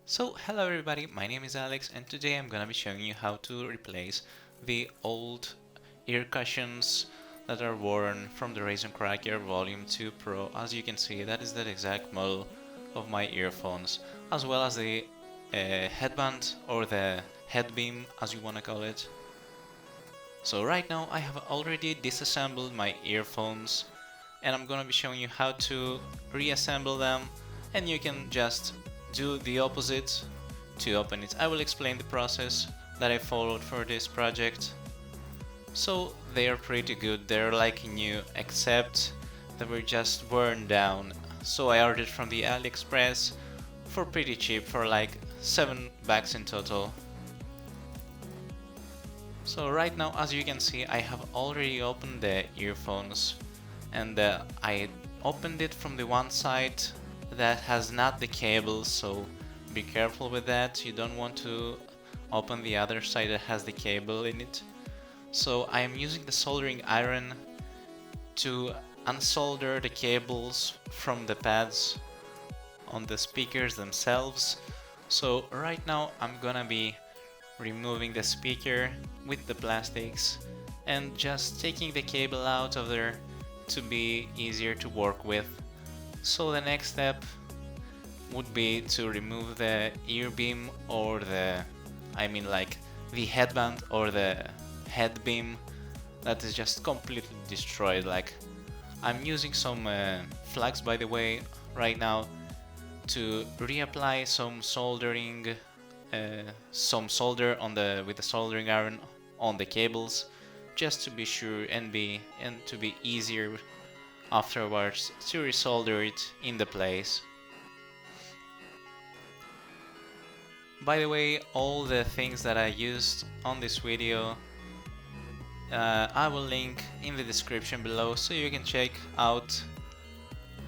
So hello everybody, my name is Alex and today I'm gonna be showing you how to replace the old ear cushions that are worn from the Razer Kraken Volume 2 Pro. As you can see, that is the exact model of my earphones, as well as the headband or the headbeam as you wanna call it. So right now I have already disassembled my earphones and I'm gonna be showing you how to reassemble them, and you can just do the opposite to open it. I will explain the process that I followed for this project. So they are pretty good, they're like new, except they were just worn down. So I ordered from the AliExpress for pretty cheap, for like $7 in total. So right now, as you can see, I have already opened the earphones, and I opened it from the one side that has not the cable, so be careful with that. You don't want to open the other side that has the cable in it. So I am using the soldering iron to unsolder the cables from the pads on the speakers themselves. So right now I'm gonna be removing the speaker with the plastics and just taking the cable out of there to be easier to work with. So the next step would be to remove the ear beam or the headband or the head beam that is just completely destroyed. Like, I'm using some flux, by the way, right now to reapply some soldering, some solder on with the soldering iron on the cables, just to be sure and to be easier afterwards to resolder it in the place. By the way, all the things that I used on this video I will link in the description below, so you can check out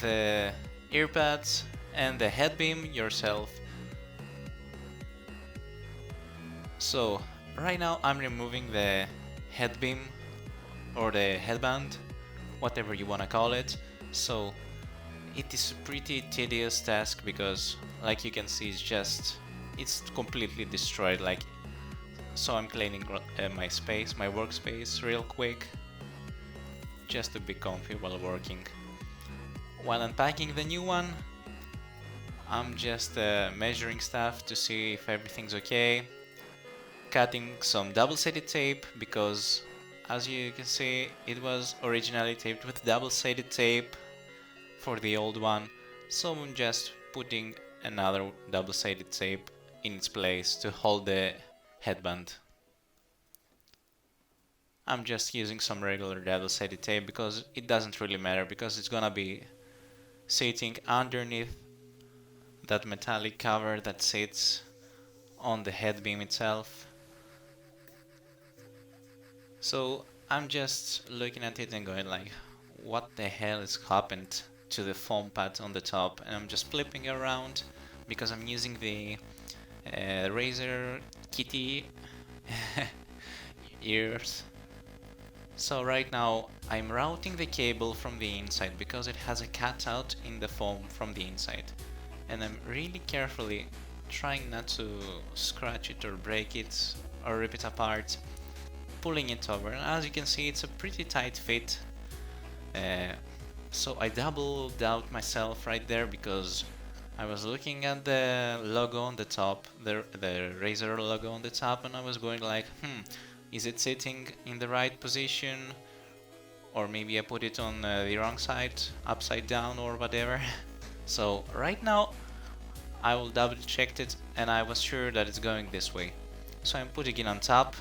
the earpads and the headbeam yourself. So right now I'm removing the headbeam or the headband, whatever you wanna call it. So it is a pretty tedious task because, like you can see, it's completely destroyed. Like, so I'm cleaning my workspace real quick, just to be comfy while working. While unpacking the new one, I'm just measuring stuff to see if everything's okay, cutting some double-sided tape because, as you can see, it was originally taped with double-sided tape for the old one, so I'm just putting another double-sided tape in its place to hold the headband. I'm just using some regular double-sided tape because it doesn't really matter, because it's gonna be sitting underneath that metallic cover that sits on the head beam itself. So I'm just looking at it and going like, what the hell has happened to the foam pad on the top? And I'm just flipping it around because I'm using the Razer Kitty ears. So right now I'm routing the cable from the inside because it has a cutout in the foam from the inside, and I'm really carefully trying not to scratch it or break it or rip it apart, pulling it over. And as you can see, it's a pretty tight fit, so I doubled out myself right there because I was looking at the logo on the top, the Razer logo on the top, and I was going like, is it sitting in the right position? Or maybe I put it on the wrong side, upside down or whatever. So right now I will double check it, and I was sure that it's going this way. So I'm putting it on top.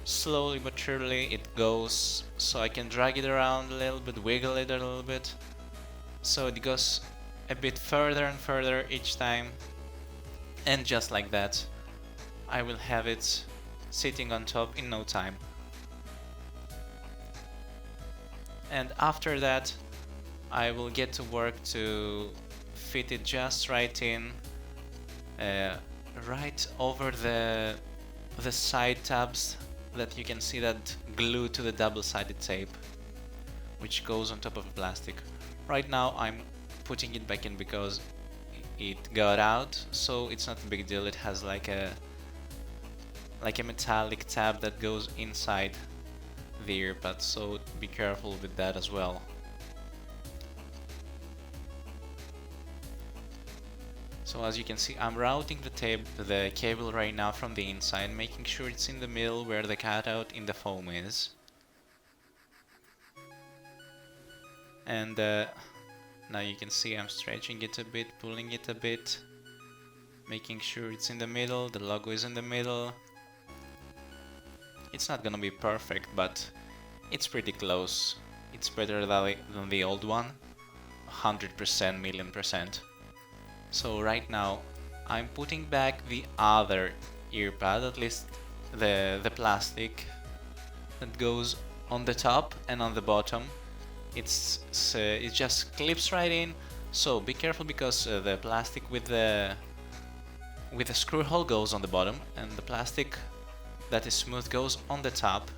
Slowly but surely it goes, so I can drag it around a little bit, wiggle it a little bit, so it goes a bit further and further each time, and just like that I will have it sitting on top in no time. And after that I will get to work to fit it just right in, right over the side tabs that you can see that glue to the double-sided tape, which goes on top of the plastic. Right now I'm putting it back in because it got out, so it's not a big deal. It has like a metallic tab that goes inside the earpad, so be careful with that as well. So as you can see, I'm routing the cable right now from the inside, making sure it's in the middle where the cutout in the foam is. And now you can see I'm stretching it a bit, pulling it a bit, making sure it's in the middle, the logo is in the middle. It's not gonna be perfect, but it's pretty close. It's better than the old one, 100%, million percent. So right now, I'm putting back the other earpad, at least the plastic that goes on the top and on the bottom. It just clips right in, so be careful because the plastic with the screw hole goes on the bottom and the plastic that is smooth goes on the top.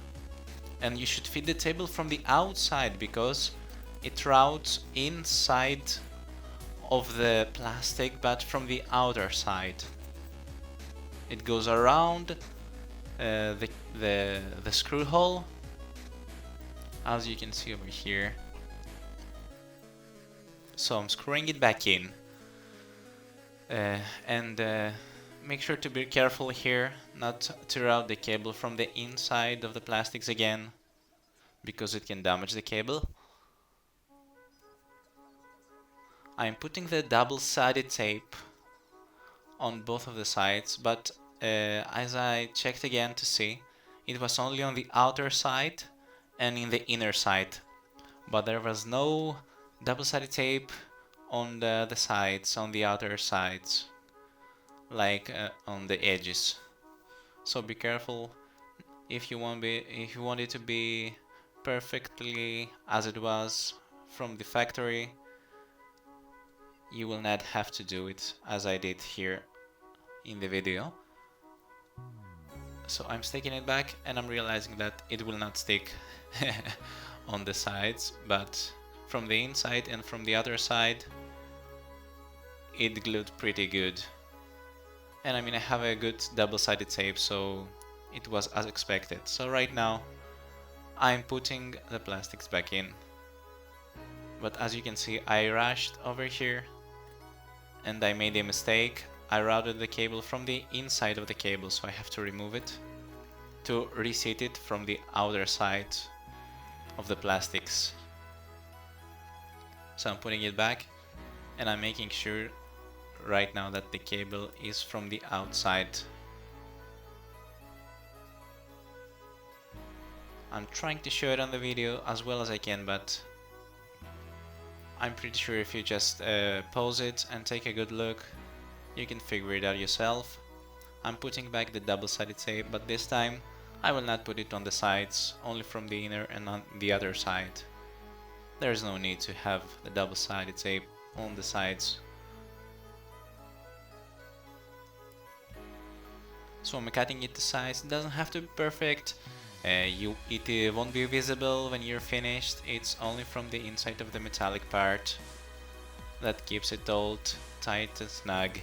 And you should feed the table from the outside because it routes inside of the plastic, but from the outer side. It goes around the screw hole, as you can see over here. So I'm screwing it back in, and make sure to be careful here not to route the cable from the inside of the plastics again, because it can damage the cable. I'm putting the double-sided tape on both of the sides, but as I checked again to see, it was only on the outer side and in the inner side, but there was no double-sided tape on the sides, on the outer sides, like on the edges. So be careful if you want it to be perfectly as it was from the factory. You will not have to do it as I did here in the video. So I'm sticking it back and I'm realizing that it will not stick on the sides, but from the inside and from the other side it glued pretty good. And I mean, I have a good double-sided tape, so it was as expected. So right now I'm putting the plastics back in, but as you can see, I rushed over here and I made a mistake. I routed the cable from the inside of the cable, so I have to remove it to reseat it from the outer side of the plastics. So I'm putting it back and I'm making sure right now that the cable is from the outside. I'm trying to show it on the video as well as I can, but I'm pretty sure if you just pause it and take a good look, you can figure it out yourself. I'm putting back the double-sided tape, but this time I will not put it on the sides, only from the inner and on the other side. There is no need to have the double-sided tape on the sides. So I'm cutting it to size. It doesn't have to be perfect. It won't be visible when you're finished. It's only from the inside of the metallic part that keeps it all tight and snug.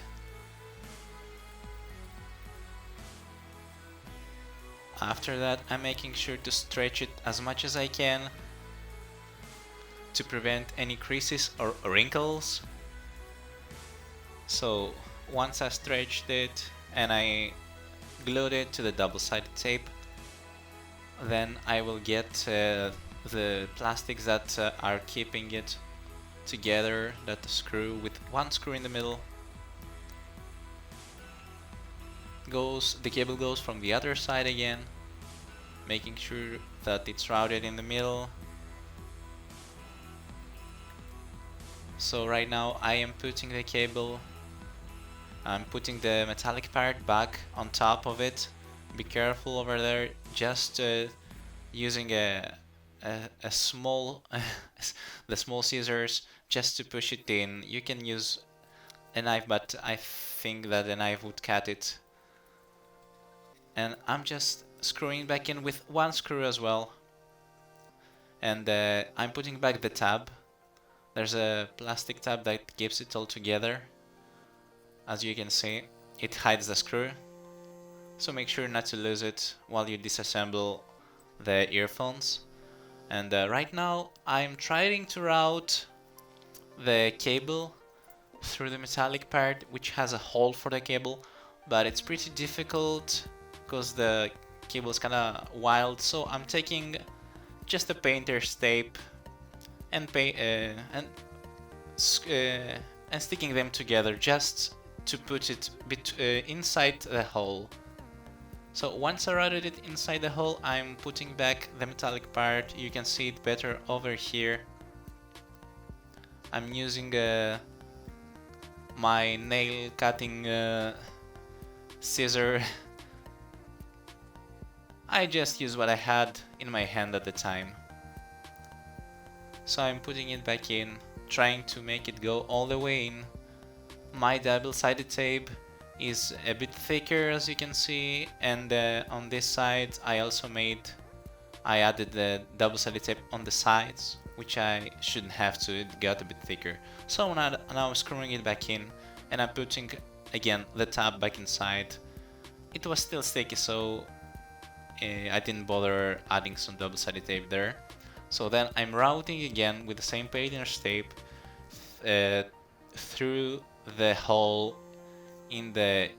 After that, I'm making sure to stretch it as much as I can to prevent any creases or wrinkles. So once I stretched it and I glued it to the double-sided tape, then I will get the plastics that are keeping it together, that screw with one screw in the middle. The cable goes from the other side again, making sure that it's routed in the middle. So right now I am putting the cable, I'm putting the metallic part back on top of it. Be careful over there, just using a small the small scissors just to push it in. You can use a knife, but I think that a knife would cut it. And I'm just screwing back in with one screw as well. And I'm putting back the tab. There's a plastic tab that keeps it all together. as you can see, it hides the screw, so make sure not to lose it while you disassemble the earphones. And right now I'm trying to route the cable through the metallic part, which has a hole for the cable, but it's pretty difficult because the cable is kinda wild, so I'm taking just a painter's tape and sticking them together just to put it inside the hole. So once I routed it inside the hole, I'm putting back the metallic part. You can see it better over here. I'm using my nail cutting scissor. I just used what I had in my hand at the time. So I'm putting it back in, trying to make it go all the way in. My double-sided tape is a bit thicker, as you can see, and on this side I added the double-sided tape on the sides, which I shouldn't have to, it got a bit thicker. So now I'm screwing it back in, and I'm putting again the tab back inside. It was still sticky, so I didn't bother adding some double-sided tape there. So then I'm routing again with the same painter's tape through the hole in the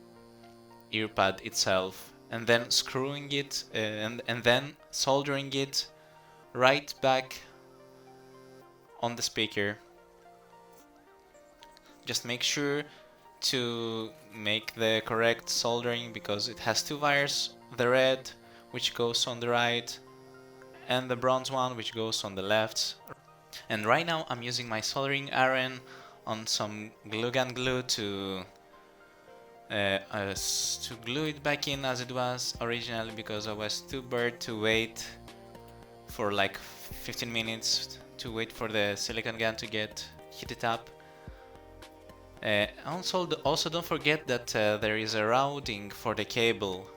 earpad itself, and then screwing it and then soldering it right back on the speaker. Just make sure to make the correct soldering because it has two wires, the red which goes on the right and the bronze one which goes on the left. And right now I'm using my soldering iron on some glue gun glue to glue it back in as it was originally, because I was too bored to wait for like 15 minutes to wait for the silicone gun to get heated up. Also don't forget that there is a routing for the cable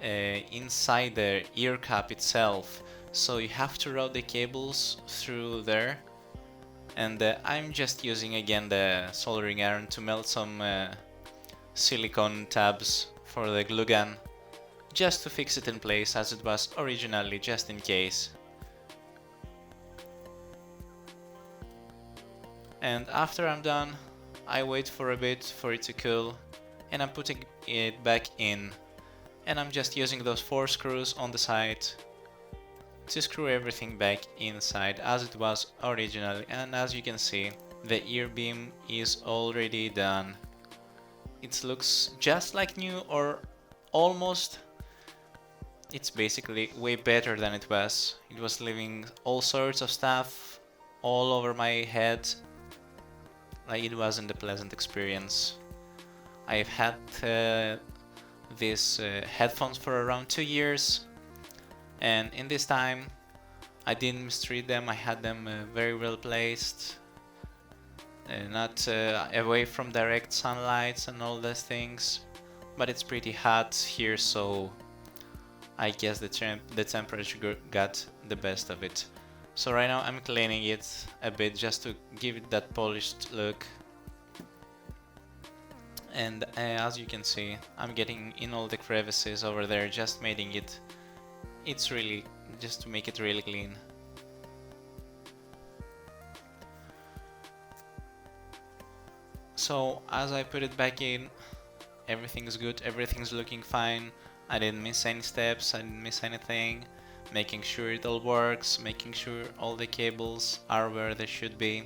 inside the ear cap itself, so you have to route the cables through there. And I'm just using again the soldering iron to melt some silicone tabs for the glue gun, just to fix it in place as it was originally, just in case. And after I'm done, I wait for a bit for it to cool, and I'm putting it back in. And I'm just using those 4 screws on the side to screw everything back inside as it was originally. And as you can see, the ear beam is already done. It looks just like new, or almost. It's basically way better than it was. It was leaving all sorts of stuff all over my head. Like, it wasn't a pleasant experience. I've had these headphones for around 2 years, and in this time I didn't mistreat them. I had them very well placed, not away from direct sunlight and all those things, but it's pretty hot here, so I guess the temperature got the best of it. So right now I'm cleaning it a bit just to give it that polished look. And as you can see, I'm getting in all the crevices over there, just making it, it's really just to make it really clean. So as I put it back in, everything's good, everything's looking fine. I didn't miss any steps, I didn't miss anything. Making sure it all works, making sure all the cables are where they should be.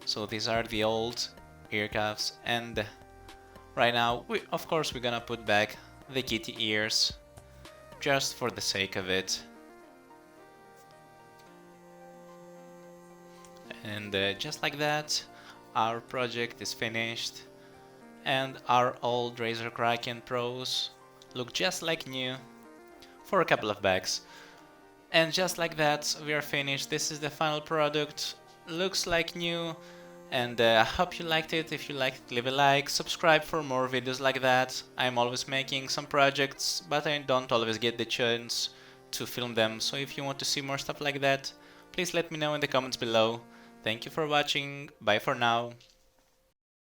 So these are the old ear cuffs, and right now, of course, we're gonna put back the kitty ears, just for the sake of it. And just like that, our project is finished, and our old Razer Kraken Pros look just like new for a couple of bucks. And just like that, we are finished. This is the final product. Looks like new. And I hope you liked it. If you liked it, leave a like, subscribe for more videos like that. I'm always making some projects, but I don't always get the chance to film them. So if you want to see more stuff like that, please let me know in the comments below. Thank you for watching. Bye for now.